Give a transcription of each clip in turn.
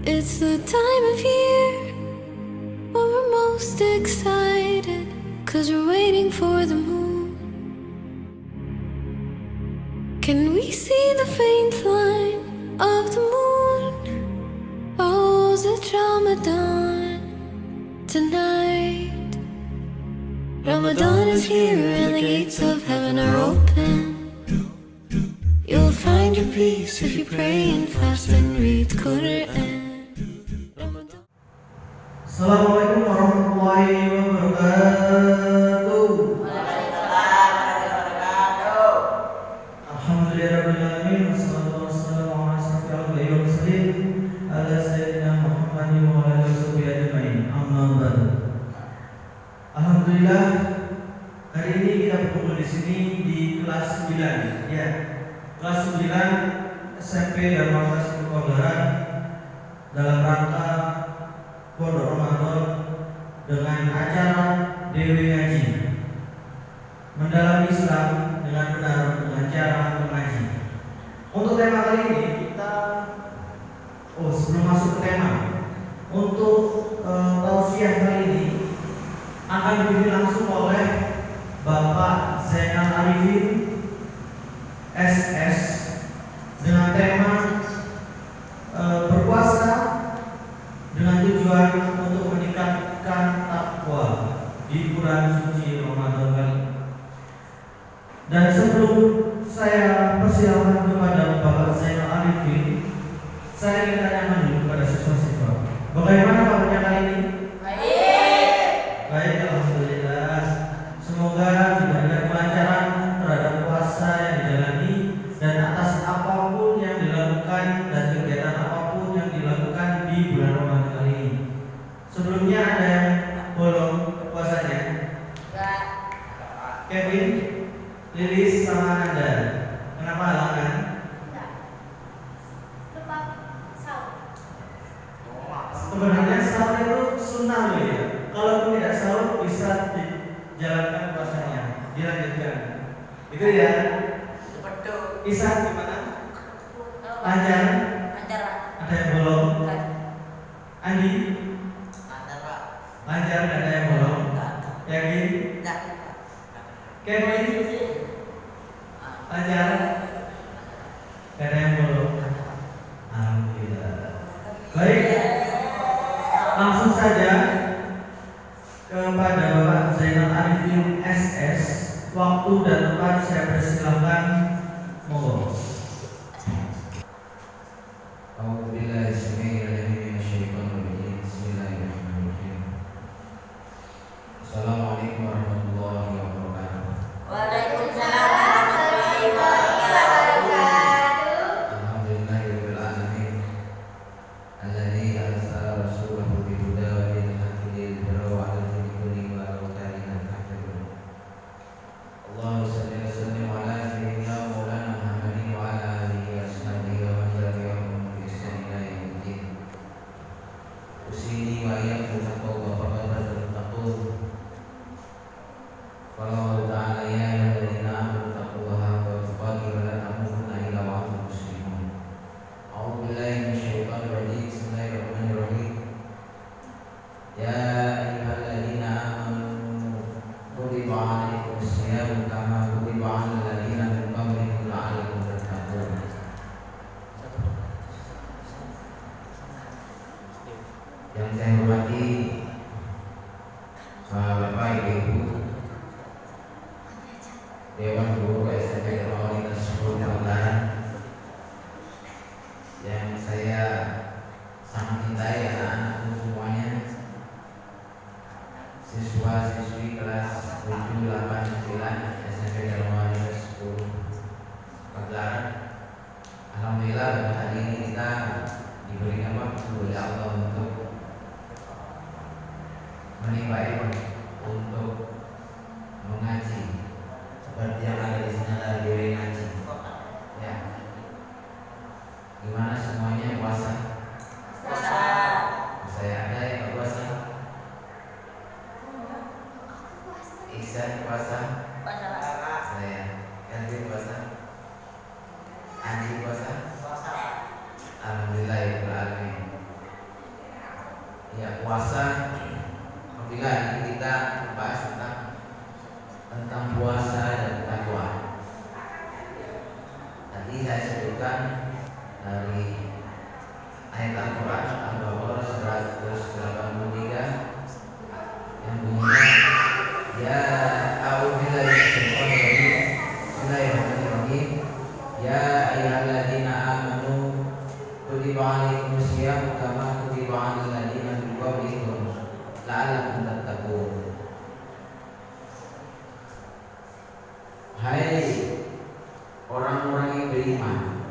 It's the time of year when we're most excited, 'cause we're waiting for the moon. Can we see the faint line of the moon? Oh, it's Ramadan tonight. Ramadan is here and the gates of heaven are open. You'll find your peace if you pray and fast and read Quran. Assalamualaikum warahmatullahi wabarakatuh. Alhamdulillahirabbil alamin wassalatu wassalamu ala asyrofil anbiya'i wal mursalin ala sayyidina Muhammadin wa ala alihi washabihi ajmain. Amma ba'du. Alhamdulillah, hari ini kita berkumpul di sini di kelas 9 ya. Kelas 9 SMP Dharma Kasih Barat dalam rangka Pondok Ramadan dengan acara Dewi Ngaji, mendalami Islam dengan benar dengan cara mengaji. Untuk tema kali ini kita sebelum masuk ke tema, untuk tausiah kali ini akan dipimpin langsung oleh Bapak Zainal Arifin SS dengan tema berpuasa dengan tujuan untuk meningkatkan takwa di bulan suci Ramadan kali. Dan sebelum saya persilakan kepada Bapak Zainal Arifin, saya ingin tanyakan dulu kepada siswa-siswa, bagaimana kabarnya kali ini? Baik, alhamdulillah. Semoga diberikan kelancaran terhadap puasa yang dijalani dan atas apapun yang dilakukan dan kegiatan apapun yang dilakukan di bulan Ramadan kali ini. Sebelumnya ada yang bolong puasanya? Enggak. Kevin, Lilis sama Anda. Kenapa halangan? Enggak. Lupa sahur. Sebenarnya sahur itu sunnah loh ya. Kalaupun tidak sahur bisa dijalankan puasanya, dilanjutkan. Itu ya. Betul. Isa gimana? Lancar? Lancar. Ada yang bolong? Enggak. Andi? Lancar, gak ada yang bolong? Yakin? Enggak. Kevin? Lancar? Gak ada yang bolong? Alhamdulillah. Baik, langsung saja kepada Bapak Zainal Arifin SS. Waktu dan tempat saya persilakan. Monggo. Assalamualaikum warahmatullahi wabarakatuh. Waalaikumsalam warahmatullahi wabarakatuh. Alhamdulillahirabbil alamin. Alladzi arsala rasulahu bil huda wa dinil haqqi liyudhhirahu 'ala dini kullihi wa law karihal kafirun. Allahumma shalli wa sallim ala sayyidina maulana Muhammadin wa ala alihi wa sahbihi wa man tabi'ahum bi ihsan ila yaumiddin. Usini wa iyyakum taqwa faqad taqul. Qala ta'ala ya ayyuhalladzina amanu taqullaha haqqa tuqatih wa la tamutunna illa wa antum muslimun. A'udzu billahi minasyaitonir rajim. Bismillahirrahmanirrahim. Ya ayyuhalladzina amanu kutiba 'alaikumus siyam kama kutiba 'alal ladzina min qablikum la'allakum tattaqun. Yang saya hormati Bapak Ibu Dewan Guru SMP Dharma Kasih 10 Kelantaran, yang saya sangat cintai anak-anakku semuanya, siswa-siswi kelas 7, 8, 9 SMP Dharma Kasih 10 Kelantaran. Alhamdulillah pada hari ini kita diberikan waktu oleh Allah untuk menimba ilmu, untuk mengaji seperti yang ada di sini, ada Dewi Ngaji. Ya. Gimana semuanya puasa? Puasa. Saya ada yang puasa. Iksan puasa. Saya. Kevin puasa. Andi puasa. Alhamdulillah. puasa. Alhamdulillah ini kita membahas tentang puasa dan takwa. Tadi saya sebutkan dari ayat Al-Quran Al-Baqarah 183 yang bunyinya ya a'udzubillahi minasyaitonir rajim. Bismillahirrahmanirrahim. Ya ayyuhalladzina amanu kutiba alaikumusyamu kama kutiba alal ladzina min qablikum la'allakum tattaqun. Hai orang-orang yang beriman,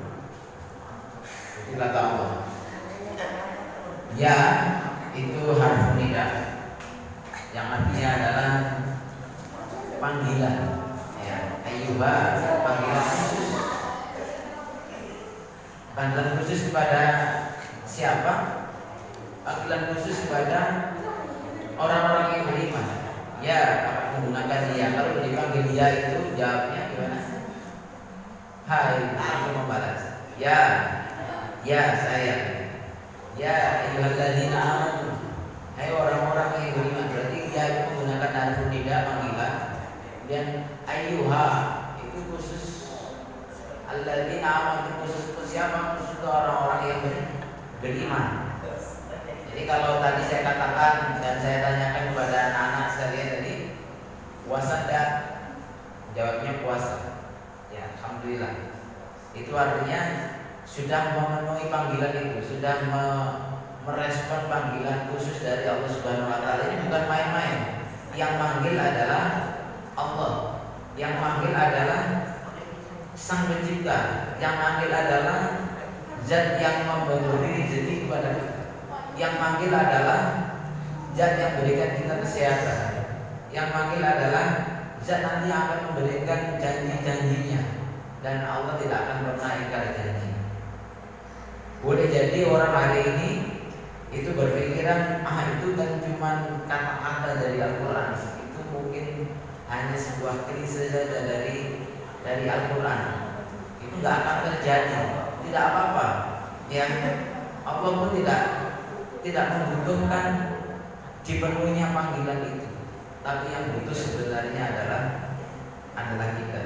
itu kata Allah. Ya itu harfu nida yang artinya adalah panggilan, ya, ayyuha panggilan khusus. Panggilan khusus kepada siapa? Panggilan khusus kepada orang-orang yang beriman. Ya, menggunakan dia. Kalau dipanggil dia itu jawabnya gimana? Hai, langsung membalas. Ya saya. Ya ayyuhalladzina amanu. Hai orang-orang yang beriman. Berarti dia itu menggunakan harfu nida panggilan. Dan ayyuha itu khusus. Alladzina amanu khusus untuk siapa? Khusus untuk orang-orang yang beriman. Jadi kalau tadi saya katakan dan saya tanyakan kepada anak-anak sekalian tadi, puasa enggak? Jawabnya puasa. Ya, alhamdulillah. Itu artinya sudah memenuhi panggilan itu, sudah merespon panggilan khusus dari Allah Subhanahu wa taala. Ini bukan main-main. Yang manggil adalah Allah. Yang manggil adalah Sang Pencipta. Yang manggil adalah Zat yang memberi rezeki kepada kita. Yang manggil adalah Zat yang memberikan kita kesehatan. Yang manggil adalah Zat nanti akan memberikan janji-janjinya. Dan Allah tidak akan pernah ingkar janji. Boleh jadi orang hari ini itu berpikiran itu kan cuma kata-kata dari Al-Quran. Itu mungkin hanya sebuah klise saja dari Al-Quran. Itu nggak akan terjadi. Tidak apa-apa. Yang Allah pun tidak membutuhkan dipenuhinya panggilan itu. Tapi yang butuh sebenarnya adalah kita.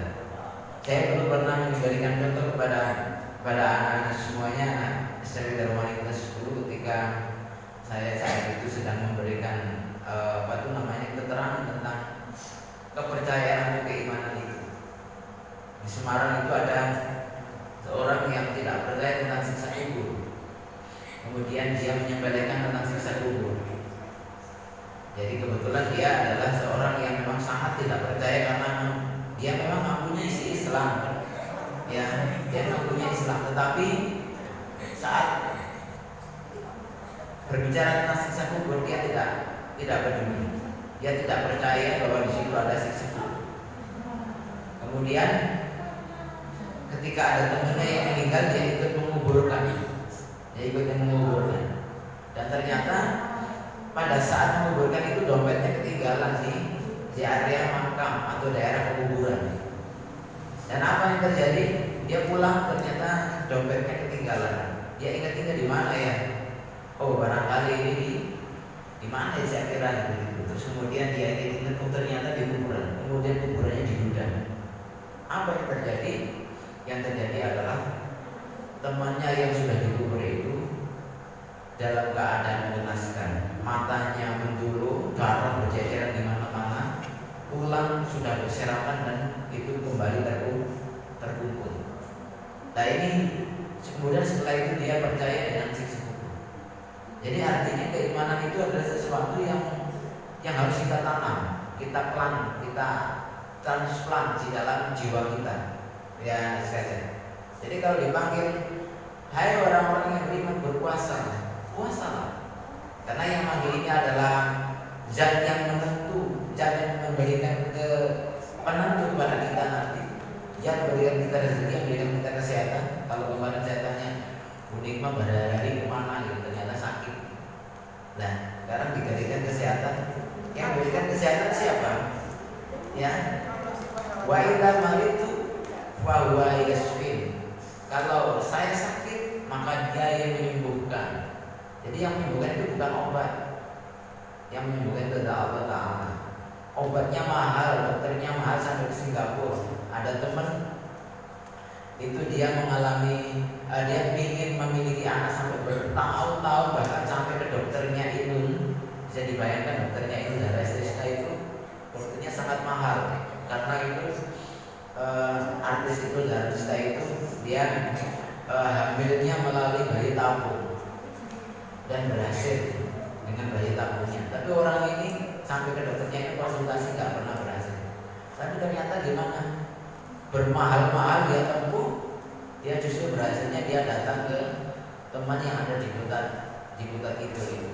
Saya dulu pernah memberikan contoh kepada anak-anak semuanya, anak SMP Darmani kelas 10, ketika saya saat itu sedang memberikan keterangan tentang kepercayaan atau keimanan itu. Di Semarang itu ada seorang yang tidak percaya tentang siksa kubur. Kemudian dia menyepelekan tentang siksa kubur. Jadi kebetulan dia adalah seorang yang memang sangat tidak percaya karena dia memang mempunyai isi Islam. Ya, dia mempunyai Islam, tetapi saat berbicara tentang siksa kubur dia tidak peduli. Dia tidak percaya bahwa di situ ada siksa kubur. Kemudian ketika ada temannya yang meninggal, dia ikut menguburkan. Dan ternyata pada saat menguburkan itu dompetnya ketinggalan di area makam atau daerah penguburan. Dan apa yang terjadi? Dia pulang ternyata dompetnya ketinggalan. Dia ingat-ingat di mana ya? Oh, barangkali ini di mana ya saya kira begitu. Terus kemudian dia ingat ternyata di kuburan. Kemudian kuburannya di gudang. Apa yang terjadi? Yang terjadi adalah temannya yang sudah dikubur itu dalam keadaan mengenaskan, matanya mendulur, darah berceceran di mana-mana, tulang sudah berserakan dan itu kembali terkumpul. Nah ini kemudian setelah itu dia percaya dengan siksa kubur. Jadi artinya keimanan itu adalah sesuatu yang harus kita tanam, kita plant, kita transplant di dalam jiwa kita. Ya sekalian. Jadi kalau dipanggil, hai orang-orang yang beriman berpuasa, puasalah. Karena yang manggil ini adalah Zat yang menentu, Zat yang memberikan penentu kepada kita nanti. Yang memberikan kita rezeki, yang memberikan kita kesehatan. Kalau kemarin saya tanya, unik mah berhari kemana? Gitu, ternyata sakit. Nah, sekarang diberikan kesehatan. Yang memberikan kesehatan siapa? Ya, wa idza maritu fa huwa yashfin. Kalau saya sakit, maka dia yang menyembuhkan. Jadi yang menyembuhkan itu bukan obat, yang menyembuhkan itu adalah Allah Ta'ala. Obatnya mahal, dokternya mahal sampai ke Singapura. Ada teman itu dia mengalami, dia ingin memiliki anak sampai bertahun-tahun, bahkan sampai ke dokternya itu. Bisa dibayangkan dokternya itu darah estetika itu dokternya sangat mahal karena itu artis itu darah itu dia hamilnya melalui bayi tabung dan berhasil dengan bayi tabungnya. Tapi orang ini sampai ke dokternya itu konsultasi nggak pernah berhasil. Tapi ternyata gimana? Bermahal-mahal dia tempuh, dia justru berhasilnya dia datang ke teman yang ada di hutan itu.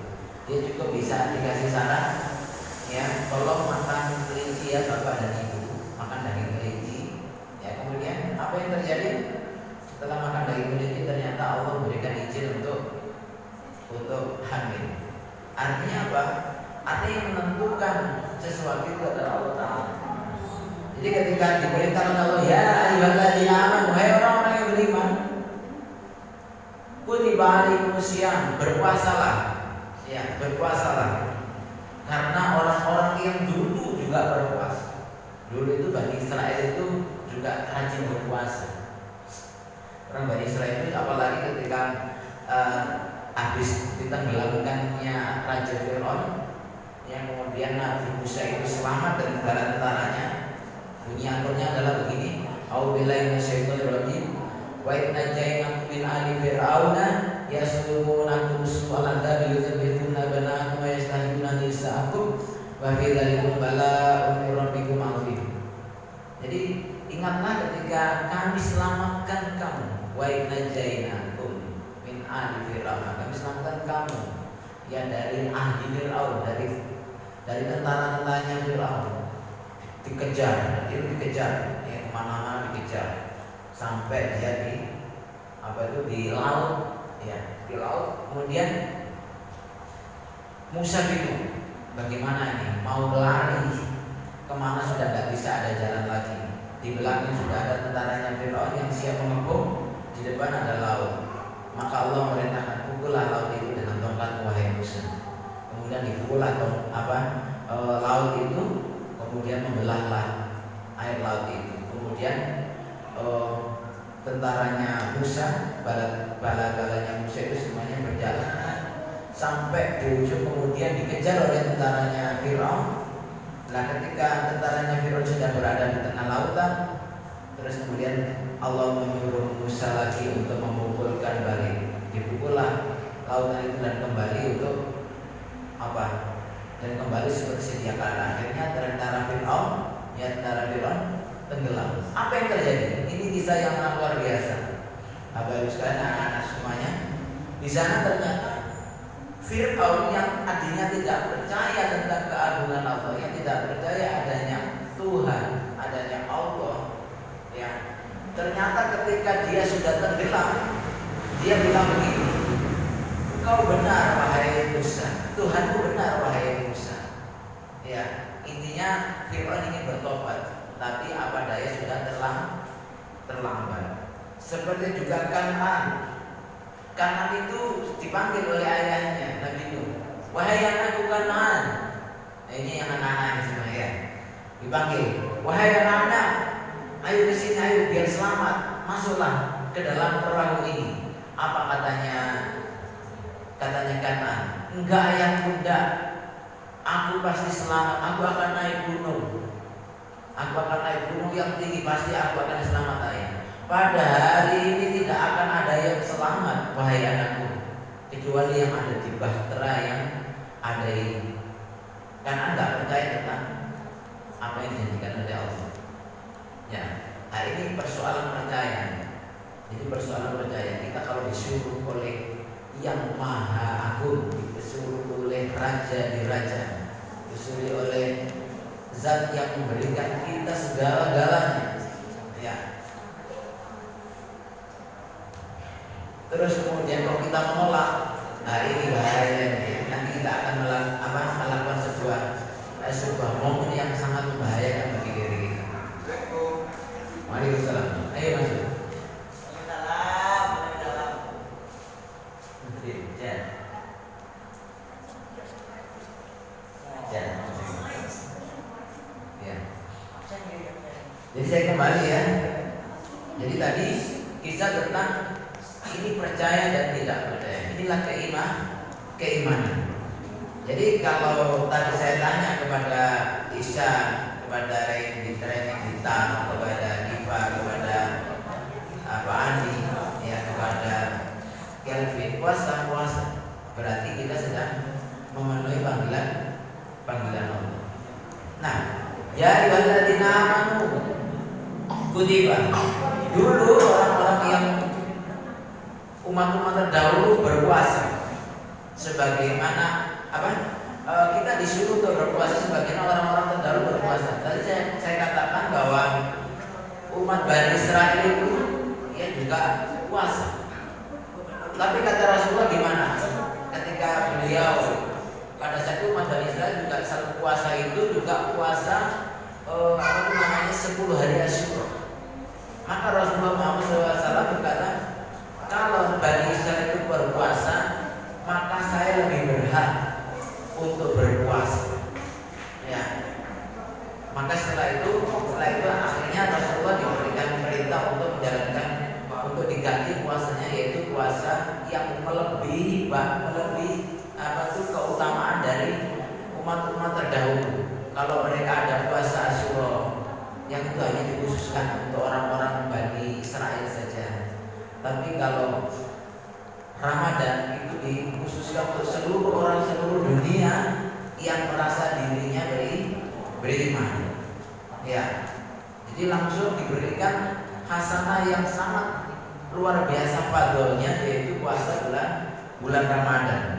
Dia juga bisa dikasih saran, ya, tolong makan kelinci ya bapak dan ibu, makan daging kelinci. Ya, kemudian apa yang terjadi setelah makan daging kelinci? Ternyata Allah memberikan izin untuk hamil. Artinya apa? Artinya yang menentukan sesuatu itu adalah Allah Ta'ala. Jadi ketika diperintahkan Allah, ya ayyuhalladzina amanu, wahai orang-orang yang beriman, kutiba alaikumusiyam, berpuasalah. Ya, berpuasalah. Karena orang-orang yang dulu juga berpuasa. Dulu itu Bani Israel itu juga rajin berpuasa. Orang Bani Israel itu apalagi ketika habis ditenggelamkannya Raja Fir'aun, yang kemudian Nabi Musa itu selamat dari tentara-tentaranya. Bunyi akhirnya adalah begini: A'udzubillahi minasyaitonirrajim. Wa idh najaynakum min ali fir'auna yasumunakum su'al adzabi yudzabihuna abna'akum wa yastahyuna nisa'akum wa fi dzalikum bala'un min rabbikum 'azim. Jadi ingatlah ketika kami selamatkan kamu, wa idh najaynakum min ali fir'auna, kami selamatkan kamu ya dari ahli Fir'aun, dari tentara-tentaranya Fir'aun. Dikejar ya, kemana-mana dikejar sampai dia di laut, ya, di laut. Kemudian Musa bingung, bagaimana ini mau lari kemana, sudah tidak bisa, ada jalan lagi. Di belakang sudah ada tentaranya Fir'aun yang siap mengepung, di depan ada laut. Maka Allah merintahkan, pukullah laut itu dengan tongkat, wahai Musa. Kemudian dipukullah laut itu, kemudian membelahlah air laut itu. Kemudian tentaranya Musa, bala-balanya Musa itu semuanya berjalan sampai di ujung, kemudian dikejar oleh tentaranya Fir'aun. Nah, ketika tentaranya Fir'aun sudah berada di tengah lautan, terus kemudian Allah menyuruh Musa lagi untuk memukulkan balik. Dipukullah lautan itu dan kembali untuk dan kembali seperti sedia kala. Akhirnya tentara Fir'aun tenggelam. Apa yang terjadi? Ini kisah yang sangat luar biasa. Bapak Ibu sekalian, anak-anak semuanya, di sana ternyata Fir'aun yang tadinya tidak percaya tentang keagungan Allah, yang tidak percaya adanya Tuhan, adanya Allah, ya, ternyata ketika dia sudah tenggelam, dia bilang begini, "Engkau benar wahai Musa, Tuhanku benar wahai Musa." Ya, intinya Fir'aun ingin bertobat, tapi apa daya sudah terlambat. Seperti juga Kan'an itu dipanggil oleh ayahnya Nabi Nuh, "Wahai anakku Kan'an." Nah, ini yang anak-anak semua ya. Dipanggil, "Wahai anak-anak, ayo ke sini, ayo biar selamat, masuklah ke dalam perahu ini." Apa katanya Kan'an? "Enggak ayahku, enggak. Aku pasti selamat, aku akan naik gunung. Aku akan naik gunung yang tinggi, pasti aku akan selamat ayah. Pada hari ini tidak akan ada yang selamat wahai anakku, kecuali yang ada di bahtera yang ada ini." Karena enggak percaya tentang apa yang dijanjikan oleh Allah. Ya, nah ini persoalan percaya. Jadi persoalan percaya, kita kalau disuruh oleh yang maha agung, disuruh oleh raja di raja, disuruh oleh zat yang memberikan kita segala-galanya, ya. Terus kemudian kalau kita menolak, nah ini bahayanya. Nanti kita akan melakukan sebuah momen yang sangat membahayakan bagi diri kita. Waalaikumsalam. Ayo masuk. Jadi saya kembali ya. Jadi tadi kisah tentang ini percaya dan tidak percaya. Inilah keimanan. Jadi kalau tadi saya tanya kepada Isya, kepada Randy, Dita, kepada Diva, kepada Pak Andi, ya, kepada Kelvin, puasa berarti kita sedang memenuhi panggilan Allah. Nah, ya ayyuhalladzina amanu kutiba. Dulu orang-orang yang umat-umat terdahulu berpuasa sebagaimana kita disuruh untuk berpuasa sebagaimana orang-orang terdahulu berpuasa. Tadi saya katakan bahwa umat Bani Israel itu ya juga puasa. Tapi kata Rasulullah gimana? Ketika beliau pada saat itu umat Bani Israel juga satu puasa itu juga puasa 10 hari Asyura. Maka Rasulullah Muhammad SAW berkata, kalau Bani Israel itu berpuasa, maka saya lebih berhak untuk berpuasa. Ya. Maka setelah itu akhirnya Rasulullah diberikan perintah untuk menjalankan, untuk diganti puasanya, yaitu puasa yang melebihi keutamaan dari umat-umat terdahulu. Kalau mereka ada puasa Asyura, yang itu hanya dikhususkan untuk orang-orang Bani Israel saja. Tapi kalau Ramadan itu dikhususkan untuk seluruh dunia yang merasa dirinya beriman. Ya. Jadi langsung diberikan hasanah yang sangat luar biasa fadlnya, yaitu puasa bulan Ramadan.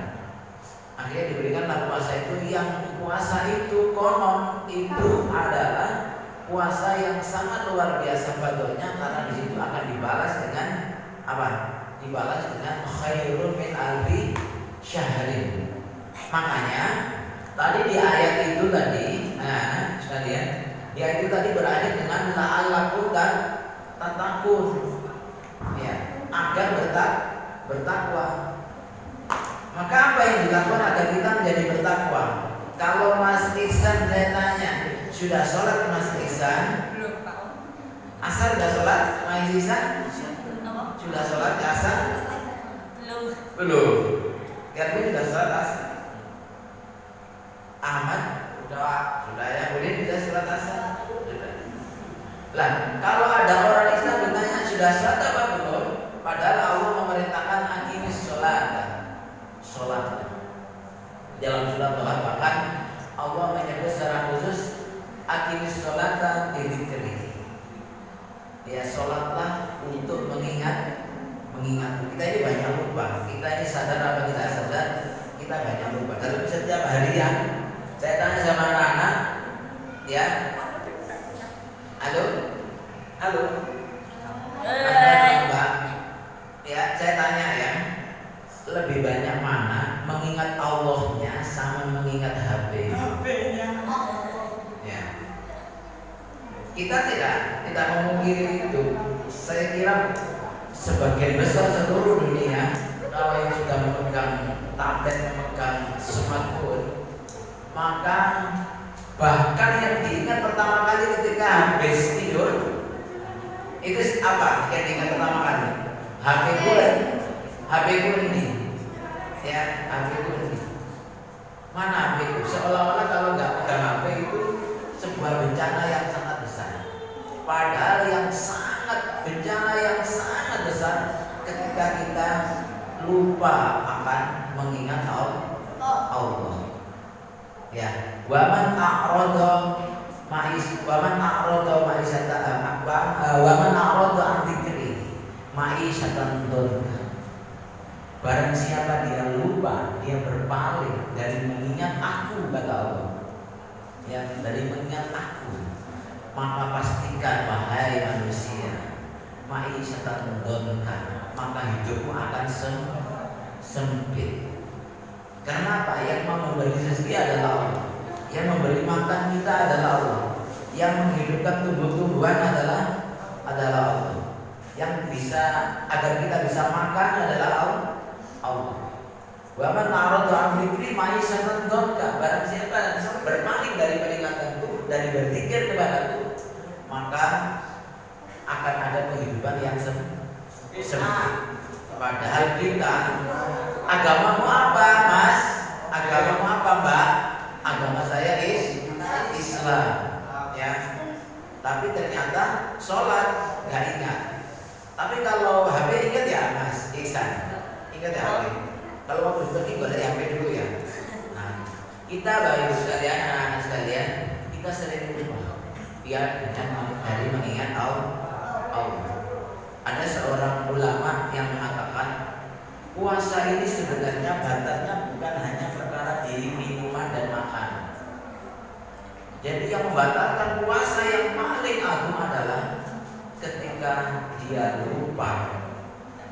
Akhirnya diberikanlah puasa itu, yang puasa itu konon itu adalah puasa yang sangat luar biasa fadlnya, karena di situ akan dibalas dengan apa? Dibalas dengan khairun min alfi syahrin. Makanya tadi di ayat itu tadi, sekalian, di ayat itu tadi berakhir dengan la'allakum tattaqun, ya, agar bertakwa. Maka apa yang dilakukan agar kita menjadi bertakwa? Kalau Mas Ihsan saya tanya, sudah sholat Mas Ihsan? Belum, Pak. Asar sudah sholat Mas Ihsan? Sudah sholat asar? Belum. Kelvin sudah sholat asar? Ahmad sudah ya, boleh sudah sholat asar? Sudah. Lah, kalau ada orang Islam bertanya sudah sholat apa belum? Padahal Allah memerintahkan aqimis sholat. Dalam surat Tuhan bahkan Allah menyebut secara khusus aqimis sholata lidzikri. Ya, sholatlah untuk mengingat. Kita ini banyak lupa. Kita ini sadar apa tidak sadar, kita banyak lupa. Dalam setiap harian saya tanya sama anak-anak, ya, halo, Mbak, ya, saya tanya ya, lebih banyak mana mengingat Allahnya sama mengingat HP-nya? Ya. Kita tidak memungkiri itu. Saya kira sebagian besar seluruh dunia, kalau yang sudah memegang tablet, memegang smartphone, maka bahkan yang diingat pertama kali ketika habis tidur itu apa? Yang diingat pertama kali HP ku ini, ya, HP ku ini. Mana HP ku? Seolah-olah kalau nggak pegang HP itu sebuah bencana yang sangat besar. Padahal bencana yang sangat besar ketika kita lupa akan mengingat Allah. Ya, waman a'rada an dzikri ma'isyatan dhanka. Barang siapa dia lupa, dia berpaling dari mengingat aku, kata Allah, ya, dari mengingat aku, maka pastikan wahai manusia, ma'isyatan dhanka, maka hidupmu akan sempit. Karena apa? Yang memberi rezeki adalah Allah, yang memberi makan kita adalah Allah, yang menghidupkan tumbuh-tumbuhan adalah Allah, yang bisa agar kita bisa makan adalah Allah. Wa man a'rada 'an dzikri ma'isyatan dhanka. Barang siapa yang berpaling dari peringatanku, dari berzikir kepadaku, maka akan ada kehidupan yang sempit. Padahal kita, agamamu apa mas? Agamamu apa mbak? Agama saya Islam, ya. Tapi ternyata sholat nggak ingat. Tapi kalau HP ingat ya mas Iksan, ingat ya HP. Kalau mau pergi boleh HP dulu ya. Nah, kita bapak ibu sekalian, anak-anak sekalian, kita sering lupa ya dengan dari mengingat Allah. Ada seorang ulama yang mengatakan puasa ini sebenarnya batasnya bukan hanya perkara diri minuman dan makanan. Jadi yang membatalkan puasa yang paling agung adalah ketika dia lupa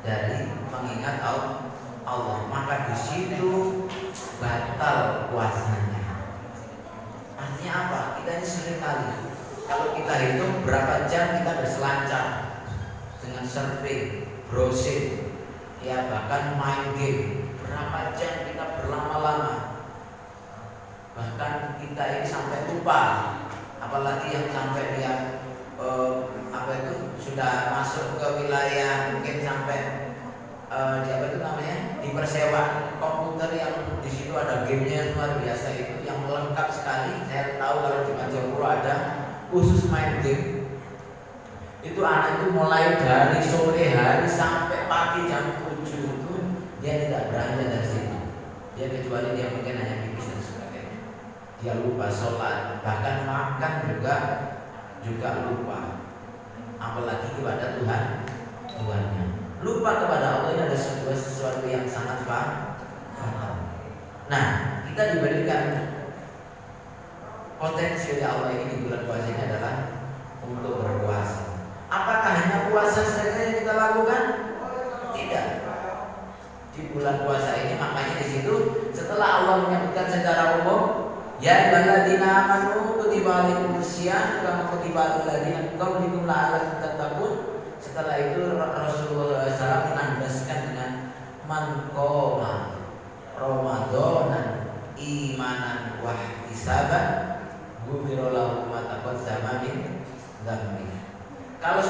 dari mengingat Allah, maka di situ batal puasanya. Artinya apa? Kita ini sering kali kalau kita hitung berapa jam kita berselancar dengan survei, browsing, ya bahkan main game, berapa jam kita berlama-lama, bahkan kita ini sampai lupa, apalagi yang sampai dia sudah masuk ke wilayah mungkin sampai dipersewa komputer yang di situ ada gamenya luar biasa itu yang lengkap sekali. Saya tahu kalau di Jogja ada khusus main game. Itu anak itu mulai dari sore hari sampai pagi jam 7 itu dia tidak beranjak dari situ. Dia kecuali dia mungkin hanya pipis dan sebagainya. Dia lupa sholat, bahkan makan juga lupa. Apalagi kepada Tuhannya. Lupa kepada Allah ini ada sesuatu yang sangat fatal. Nah, kita diberikan potensi oleh Allah ini di bulan puasa ini adalah untuk berpuasa. Apakah hanya puasa saja yang kita lakukan? Tidak. Di bulan puasa ini makanya di situ setelah Allah menyebutkan secara umum, ya ayyuhalladzina amanu kutiba alaikumusiyam kama kutiba alal ladzina min qablikum la'allakum tattaqun. Setelah itu Rasulullah SAW menandaskan dengan man qoma Ramadan imanan wa ihtisaban ghufira lahu ma taqaddama min dzambi. Kalau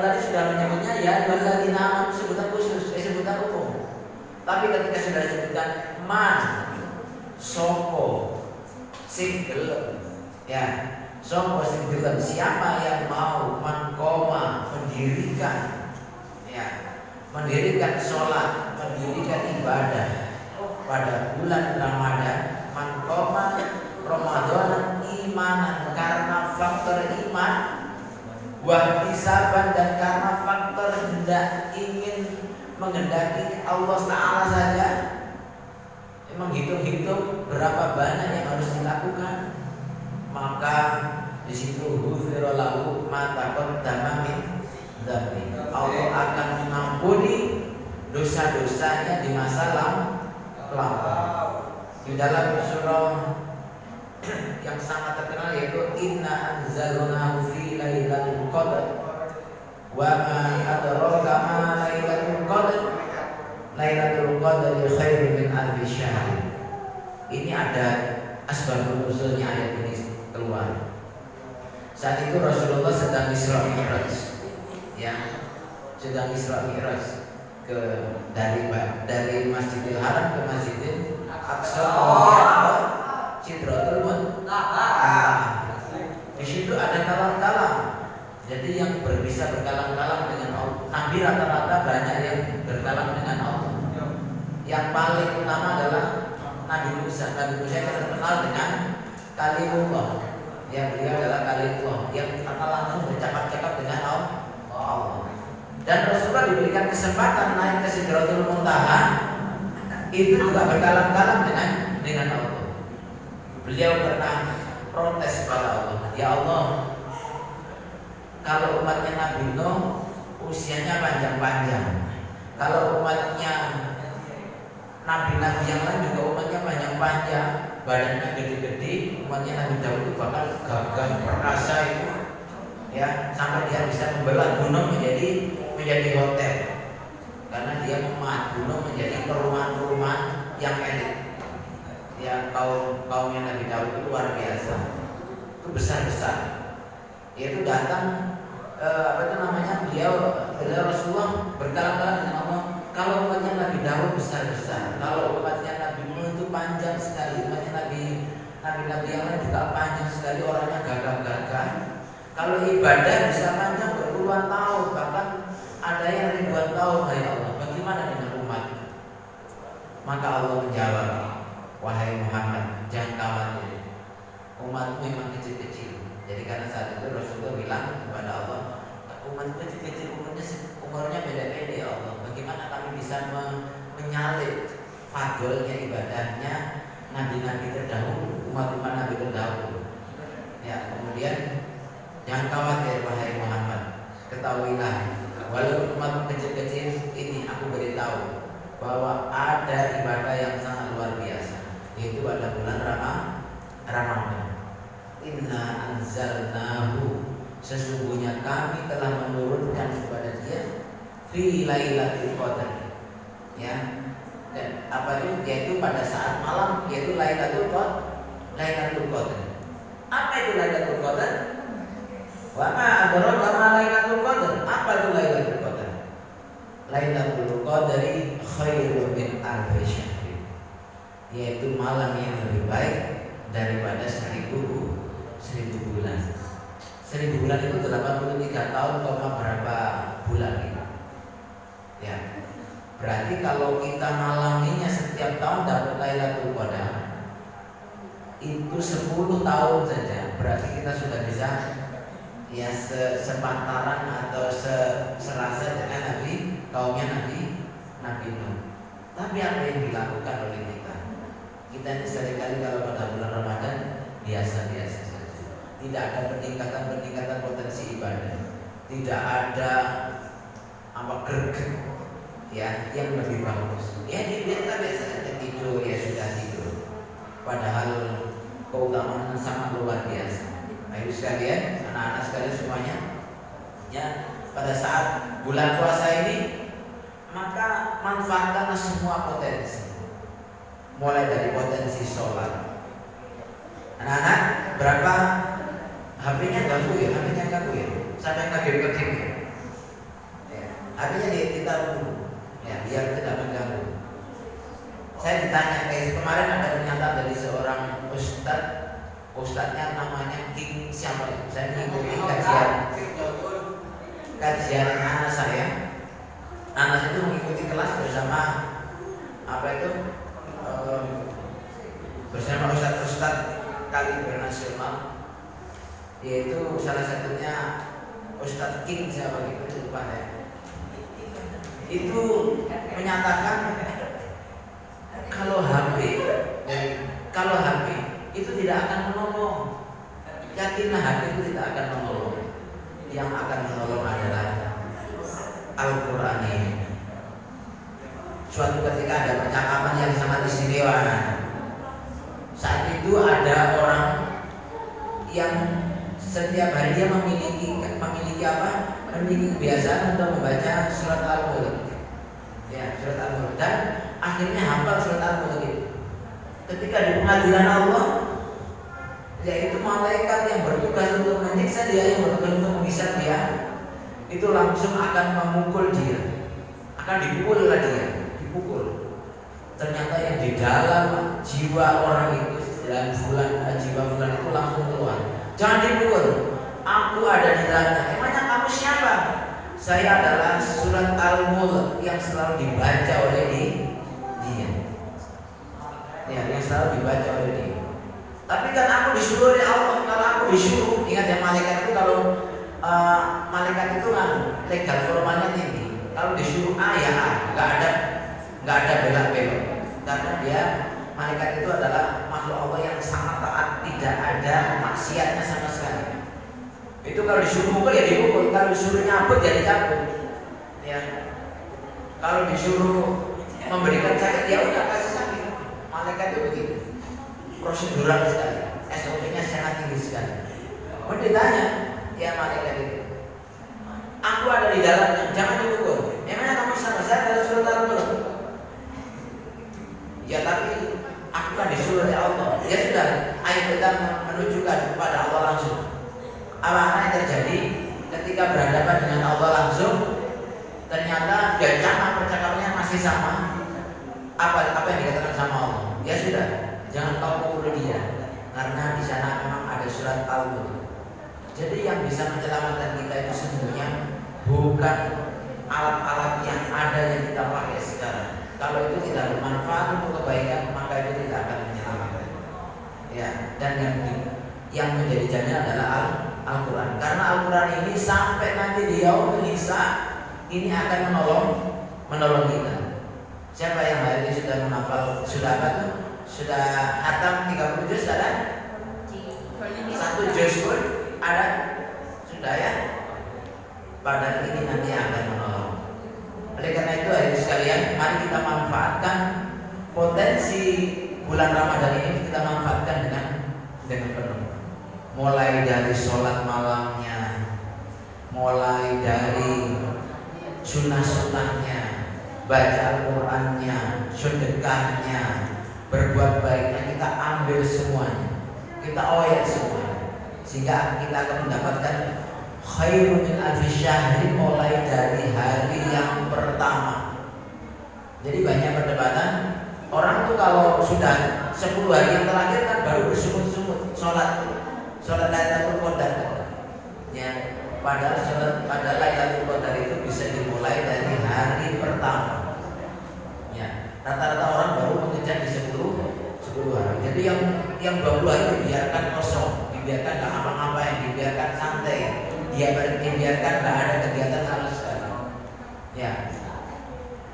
tadi sudah menyebutnya ya ayyuhalladzina amanu sebutan khusus, sebutan umum. Tapi ketika sudah disebutkan man sopo single, ya sopo single, siapa yang mau mankoma mendirikan sholat, mendirikan ibadah pada bulan Ramadan, mankoma Ramadan imanan karena faktor iman, wahtisaban dan karena faktor hendak ingin menghendaki Allah Ta'ala saja, menghitung-hitung berapa banyak yang harus dilakukan, maka di situ ghufira lahu ma taqaddama min dzambi. Allah akan mengampuni dosa-dosanya di masa lampau. Di dalam surah yang sangat terkenal yaitu Inna anzalnahu fi lailatul qadr wa ma adraka ma lailatul qadr lailatul qadri khairun min alfi syahr. Ini ada asbabun nuzulnya ayat ini keluar. Saat itu Rasulullah sedang Isra Mi'raj, ya, sedang Isra Mi'raj dari Masjidil Haram ke Masjidil Aqsa, kemudian ke Sidratul Muntaha. Di situ ada kalam-kalam. Jadi yang bisa berkalam-kalam dengan Allah. Nabi rata-rata banyak yang berkalam dengan Allah. Yang paling utama adalah Nabi Musa. Nabi Musa yang terkenal dengan Kalimullah. Yang beliau adalah Kalimullah yang akan langsung bercakap-cakap dengan Allah. Dan Rasulullah diberikan kesempatan naik ke Sidratul Muntaha, itu juga berkalam-kalam dengan Allah. Beliau pernah protes kepada Allah, ya Allah, kalau umatnya Nabi Nuh usianya panjang-panjang, kalau umatnya Nabi-Nabi yang lain juga umatnya panjang-panjang, badannya gede-gede, umatnya Nabi Daud itu bakal gagah perkasa itu, ya, sampai dia bisa membelah gunung menjadi hotel, karena dia memahat gunung menjadi perumahan-perumahan yang elit. Ya, kaumnya Nabi Daud itu luar biasa, itu besar-besar. Yaitu datang beliau Rasulullah berkala-kala dengan Allah, kalau umatnya Nabi Daud besar-besar, kalau umatnya Nabi Nuh itu panjang sekali, umatnya Nabi yang lain juga panjang sekali, orangnya gagah-gagah. Kalau ibadah bisa panjang berpuluhan tahun, bahkan ada yang ribuan tahun. Ya Allah, bagaimana dengan umat? Maka Allah menjawab, wahai Muhammad, jangan khawatir, umatmu memang kecil-kecil. Jadi karena saat itu Rasulullah bilang kepada Allah, umat kecil-kecil umurnya beda-beda ya Allah. Bagaimana kami bisa menyalip fadlnya ibadahnya nabi-nabi terdahulu, umat-umat nabi terdahulu. Ya, kemudian jangan khawatir wahai Muhammad, ketahuilah walaupun umat kecil-kecil ini aku beritahu bahwa ada ibadah yang sangat luar biasa, yaitu ada bulan Ramadan. Inna anzalnahu, sesungguhnya kami telah menurunkan kepada dia fi lailatul qadar. Ya. Dan apa itu? Yaitu pada saat malam, yaitu lailatul qadar. Apa itu lailatul qadar? Wa ma adraka ma lailatul qadar? Apa itu lailatul qadar? Lailatul qadari khairun min alfi syahr. Yaitu malam yang lebih baik daripada 1000 bulan. 1000 bulan itu 83 tahun, berapa bulan gitu. Ya. Berarti kalau kita malaminya setiap tahun dapat Lailatul Qadar, itu 10 tahun saja. Berarti kita sudah bisa ya sepantaran atau serasa dengan kaumnya Nabi Nuh. Tapi apa yang dilakukan oleh kita? Kita ini seringkali kalau pada bulan Ramadan biasa-biasa saja. Tidak ada peningkatan potensi ibadah. Tidak ada greget ya yang lebih bagus. Ya kita biasa saja tidur, ya sudah tidur. Padahal keutamaan sangat luar biasa. Ayo sekalian, anak-anak sekalian semuanya, ya pada saat bulan puasa ini maka manfaatkanlah semua potensi. Mulai dari potensi sholat. Anak-anak berapa HP-nya ganggu ya, sampai kaget-kaget ya. HP-nya ditaruh dulu, ya biar tidak mengganggu. Saya ditanya kayak kemarin ada pernyataan dari seorang ustadznya namanya King siapa itu? Saya mengikuti kajian anak saya. Anak saya itu mengikuti kelas bersama bersama ustadz kaliber nasional, yaitu salah satunya Ustadz King siapa gitu lupa saya. Itu menyatakan kalau HP itu tidak akan menolong. Yakinlah HP itu tidak akan menolong. Yang akan menolong adalah Al-Quran ini. Suatu ketika ada percakapan yang sangat istimewa. Saat itu ada orang yang setiap hari dia memiliki kebiasaan untuk membaca surat Al-Mulk. Ya, surat Al-Mulk, dan akhirnya hafal surat Al-Mulk itu. Ketika di pengadilan Allah, yaitu malaikat yang bertugas untuk menyiksa dia, yang bertugas untuk menghisab dia, itu langsung akan memukul dia, akan dipukul oleh dia, dipukul. Ternyata yang di dalam jiwa orang itu jiwa fulan itu langsung keluar. Jangan dipukul. Aku ada di dalamnya. Emangnya kamu siapa? Saya adalah surat Al-Mulk yang selalu dibaca oleh dia. Ya, yang selalu dibaca oleh dia. Tapi kan aku disuruh oleh Allah. Kalau aku disuruh, ingat ya malaikat itu kalau malaikat itu kan legal formalnya tinggi. Kalau disuruh A ya A, nggak ada belak-belok. Karena dia malaikat itu adalah makhluk Allah yang sangat taat, tidak ada maksiatnya sama sekali. Itu kalau disuruh mukul ya dipukul, kalau disuruh nyabut ya dicabut. Ya. Kalau disuruh memberikan sakit ya udah kasih sakit. Malaikat itu begitu. Prosedural sekali. SOP-nya sangat tinggi sekali. Mau ditanya, ya malaikat itu. Aku ada di dalamnya, jangan dipukul. Emangnya kamu sama saya adalah surat Al-Mulk? Ya tapi aku kan disuruh oleh Allah. Ya sudah, ayo kita menunjukkan kepada Allah langsung. Apa yang terjadi? masih sama apa yang dikatakan sama Allah. Ya sudah, jangan kau pukul dia, karena di sana memang ada surat Al-Mulk. Jadi yang bisa menyelamatkan kita itu sesungguhnya bukan alat-alat yang ada yang kita pakai sekarang. Kalau itu tidak bermanfaat untuk kebaikan, maka itu tidak akan menyelamatkan. Ya, dan yang menjadi jaminan adalah Al-Quran. Karena Al-Quran ini sampai nanti di yaumul hisab ini akan menolong kita. Siapa yang hari ini sudah menghafal, sudah apa tuh? Sudah hatam 30 juz ada? 1 juz pun ada? Sudah ya? Padahal ini nanti akan menolong. Oleh karena itu hadirin sekalian, mari kita manfaatkan potensi bulan Ramadan ini, kita manfaatkan dengan penuh. Mulai dari sholat malamnya, mulai dari sunnah-sunnahnya, baca Al-Qurannya, sedekahnya, berbuat baiknya, kita ambil semuanya, kita oyek semuanya, sehingga kita akan mendapatkan khairun min alfi syahrin mulai dari hari yang pertama. Jadi banyak perdebatan. Orang tuh kalau sudah 10 hari yang terakhir kan baru bersumut-sumut sholat Lailatul Qadar. Ya, padahal Lailatul Qadar itu bisa dimulai dari hari pertama. Ya, rata-rata orang baru mengejar di 10 hari. Jadi yang 20 hari dibiarkan kosong, dibiarkan nggak ngapa-ngapain, dibiarkan santai, dibiarkan nggak ada kegiatan sama sekali. Ya,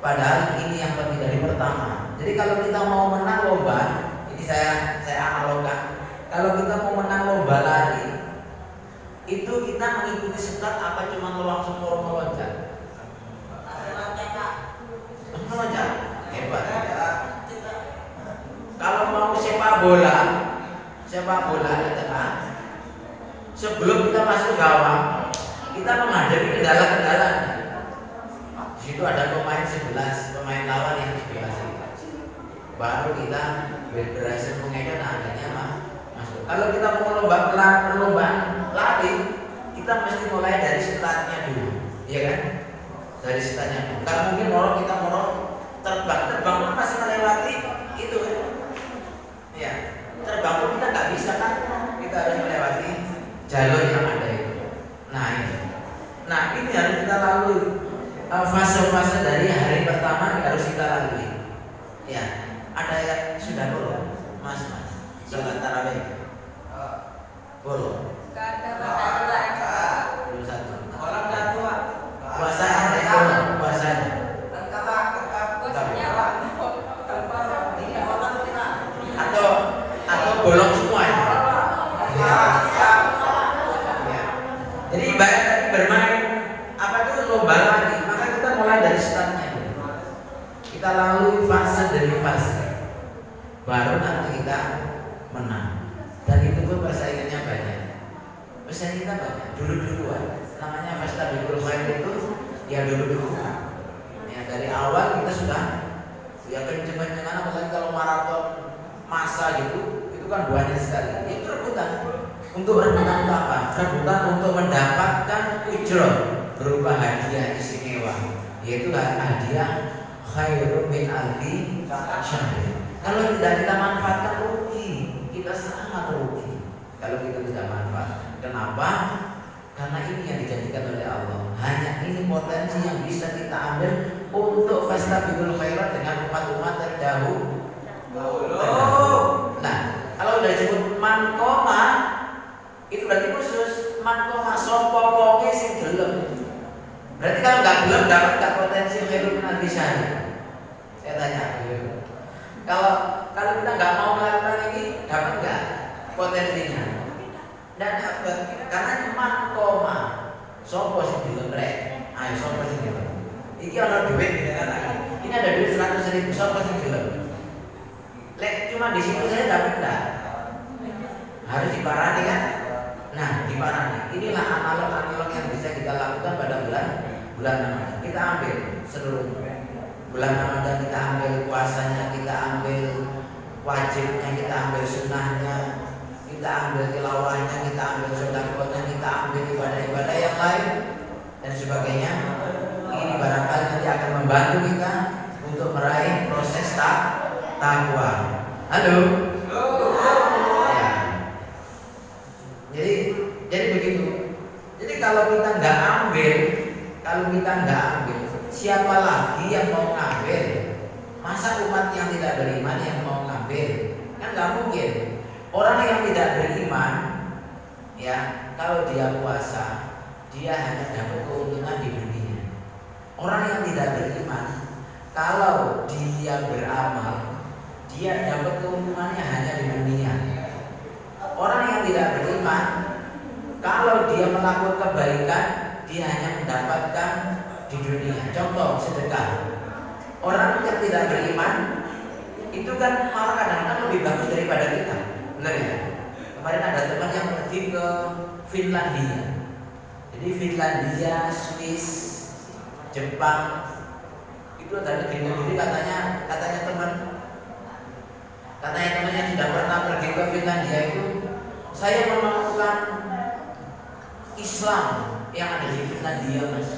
padahal ini yang penting dari pertama. Jadi kalau kita mau menang lomba, ini saya analogkan. Kalau kita mau menang lomba lari, itu kita mengikuti start apa cuma langsung meloncat? Meloncat, hebat. Kalau mau sepak bola di tengah, sebelum kita masuk gawang, kita menghadapi kendala-kendala. Di situ ada pemain 11, pemain lawan yang 11. Baru kita berhasil mengejar akhirnya masuk. Kalau kita mau perlombaan lari, kita mesti mulai dari startnya dulu, ya kan? Dari startnya dulu. Nggak mungkin kita terbang pun masih melewati itu kan? Ya, terbang pun kita nggak bisa kan? Kita harus melewati jalur yang ada itu. Nah ini harus kita lalui. Fase-fase dari hari pertama harus kita lalui. Ya, ada yang sudah belum, Mas? Sholat tarawih. Belum. Belum satu. Orang dah tua. Puasanya. Atau bolong semua ya. Jadi ibarat tadi bermain apa itu lomba lagi, maka kita mulai dari startnya. Kita lalui fase demi fase, baru nanti kita menang. Dan itu pun persaingannya banyak. Persaingan kita banyak. Dulu-duluan. Namanya fastabiqul khairat itu ya dulu-duluan. Ya dari awal kita sudah ya kenceng-kencengan, apalagi kalau maraton masa gitu, itu kan banyak sekali. Itu rebutan. Untuk rebutan apa? Rebutan untuk mendapatkan ujrah berupa hadiah istimewa, yaitu hadiah khairun min alfi syahrin. Kalau tidak kita manfaatkan rugi, kita sangat rugi. Kalau kita tidak manfaat, kenapa? Karena ini yang dijadikan oleh Allah. Hanya ini potensi yang bisa kita ambil untuk fastabiqul khairat dengan umat-umat terdahulu. Nah, kalau sudah disebut mankoma, itu berarti khusus mankoma sopoponge sing gelem. Berarti kalau nggak gelem dapat nggak potensi khairun min alfi syahrin? Saya tanya. Kalau kita nggak mau melakukan ini, dapat nggak potensinya? Dan karena mankoma sopo sing gelem rek. Ayo sopo sing gelem. Iki ana duit gitu kan. Ini ada duit 100.000, sopo sing gelem. Lek cuma di situ saya dapat enggak? Harus diparani kan? Nah, diparani. Inilah analog-analog yang bisa kita lakukan pada bulan Ramadan. Kita ambil seluruhnya. Bulan Ramadan kita ambil puasanya, kita ambil wajibnya, kita ambil sunnahnya, kita ambil tilawahnya, kita ambil sedekahnya, kita ambil ibadah-ibadah yang lain dan sebagainya. Ini barangkali nanti akan membantu kita untuk takwa. Halo? Ya. Jadi begitu. Jadi kalau kita nggak ambil, siapa lagi yang mau ngambil? Masa umat yang tidak beriman yang mau ngambil? Kan nggak mungkin. Orang yang tidak beriman, ya kalau dia puasa, dia hanya dapat keuntungan di dunia. Orang yang tidak beriman, kalau dia beramal, dia dapat keuntungannya hanya di dunia. Orang yang tidak beriman, kalau dia melakukan kebaikan, dia hanya mendapatkan di dunia. Contoh sedekah. Orang yang tidak beriman itu kan malah kadang-kadang lebih bagus daripada kita. Benar ya? Kemarin ada teman yang pergi ke Finlandia. Jadi Finlandia, Swiss, Jepang itu ada negeri-negeri katanya temannya sudah pernah pergi ke Finlandia itu, saya menemukan Islam yang ada di Finlandia, Mas.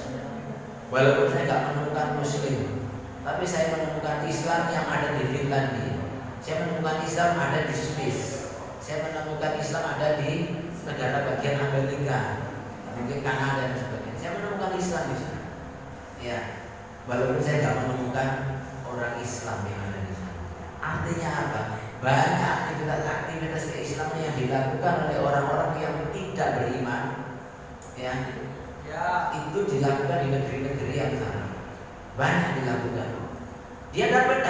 Walaupun saya nggak menemukan Muslim, tapi saya menemukan Islam yang ada di Finlandia. Saya menemukan Islam ada di Swiss. Saya menemukan Islam ada di negara bagian Amerika, mungkin Kanada dan sebagainya. Saya menemukan Islam di sana. Ya, walaupun saya nggak menemukan orang Islam yang ada di sana. Artinya apa? Banyak aktivitas keislaman yang dilakukan oleh orang-orang yang tidak beriman, ya, itu dilakukan di negeri-negeri yang sama. Banyak dilakukan. Dia dapat.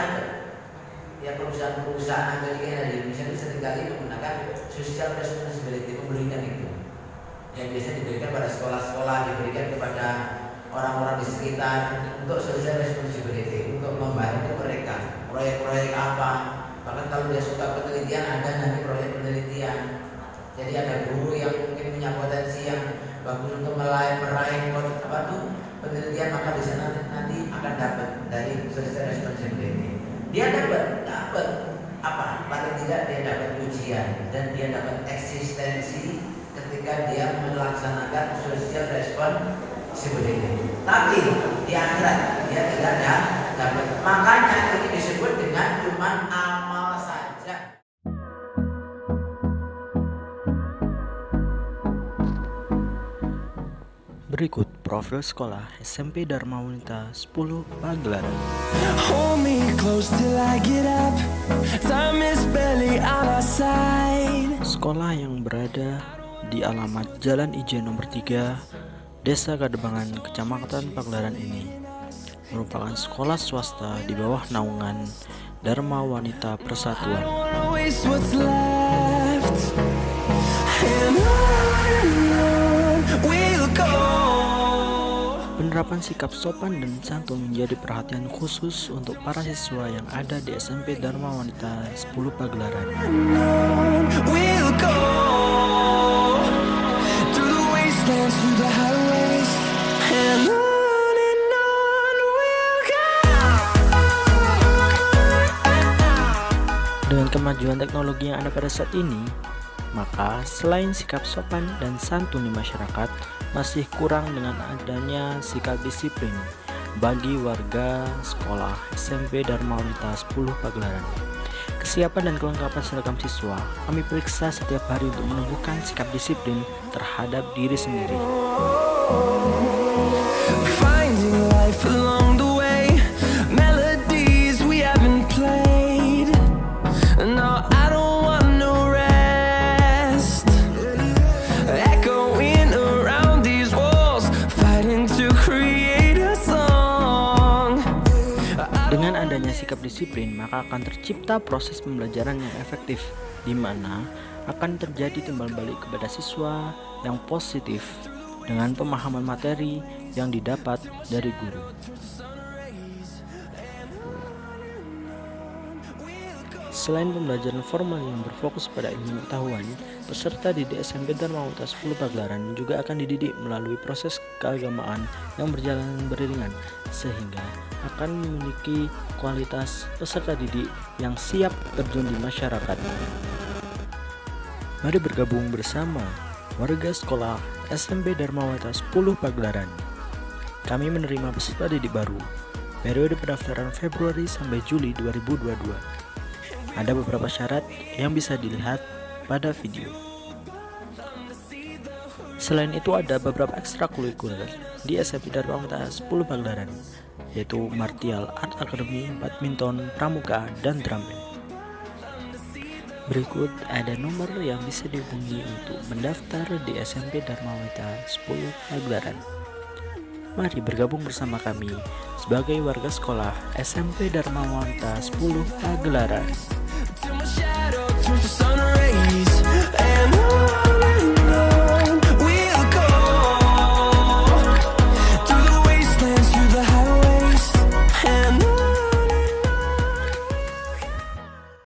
Ya, perusahaan-perusahaan Amerika yang di Indonesia itu seringkali menggunakan social responsibility, memberikan itu. Yang biasanya diberikan pada sekolah-sekolah, diberikan kepada orang-orang di sekitar untuk social responsibility, untuk membantu mereka proyek-proyek apa. Bahkan kalau dia suka penelitian, ada nanti proyek penelitian. Jadi ada guru yang mungkin punya potensi yang bagus untuk meraih penelitian, maka di sana nanti akan dapat dari social responsibility. Dia dapat apa? Paling tidak dia dapat ujian dan dia dapat eksistensi ketika dia melaksanakan social responsibility. Tapi di akhirat dia tidak dapat. Makanya ini disebut dengan cuman amal saja. Berikut profil sekolah SMP Dharma Wanita 10 Pagelaran. Hold me close till I get up. Time is barely on our side. Sekolah yang berada di alamat Jalan Ijen nomor 3, Desa Kadebangan, Kecamatan Pagelaran ini merupakan sekolah swasta di bawah naungan Dharma Wanita Persatuan. I don't wanna waste what's left. And on we'll go. Penerapan sikap sopan dan santun menjadi perhatian khusus untuk para siswa yang ada di SMP Dharma Wanita 10 Pagelaran. We'll go through the wastelands, through the highways, and on we'll go. Dengan kemajuan teknologi yang ada pada saat ini, maka selain sikap sopan dan santun di masyarakat, masih kurang dengan adanya sikap disiplin bagi warga sekolah SMP Dharma Wanita 10 Pagelaran. Kesiapan dan kelengkapan seragam siswa kami periksa setiap hari untuk menumbuhkan sikap disiplin terhadap diri sendiri. Finding life along the way, melodies we haven't played. No, I don't want no rest. Echoing around these walls, fighting to create a song. Dengan adanya sikap disiplin, maka akan tercipta proses pembelajaran yang efektif, di mana akan terjadi timbal balik kepada siswa yang positif dengan pemahaman materi yang didapat dari guru. Selain pembelajaran formal yang berfokus pada ilmu pengetahuan, peserta didik SMP Dharma Wanita 10 Pagelaran juga akan dididik melalui proses keagamaan yang berjalan beriringan, sehingga akan memiliki kualitas peserta didik yang siap terjun di masyarakat. Mari bergabung bersama warga sekolah SMP Dharma Wanita 10 Pagelaran. Kami menerima peserta didik baru periode pendaftaran Februari sampai Juli 2022. Ada beberapa syarat yang bisa dilihat pada video. Selain itu ada beberapa ekstrakurikuler di SMP Dharma Wangta 10 Pagelaran, yaitu Martial Art Academy, Badminton, Pramuka, dan Drum Band. Berikut ada nomor yang bisa dihubungi untuk mendaftar di SMP Dharma Wangta 10 Pagelaran. Mari bergabung bersama kami sebagai warga sekolah SMP Dharma Wangta 10 Pagelaran.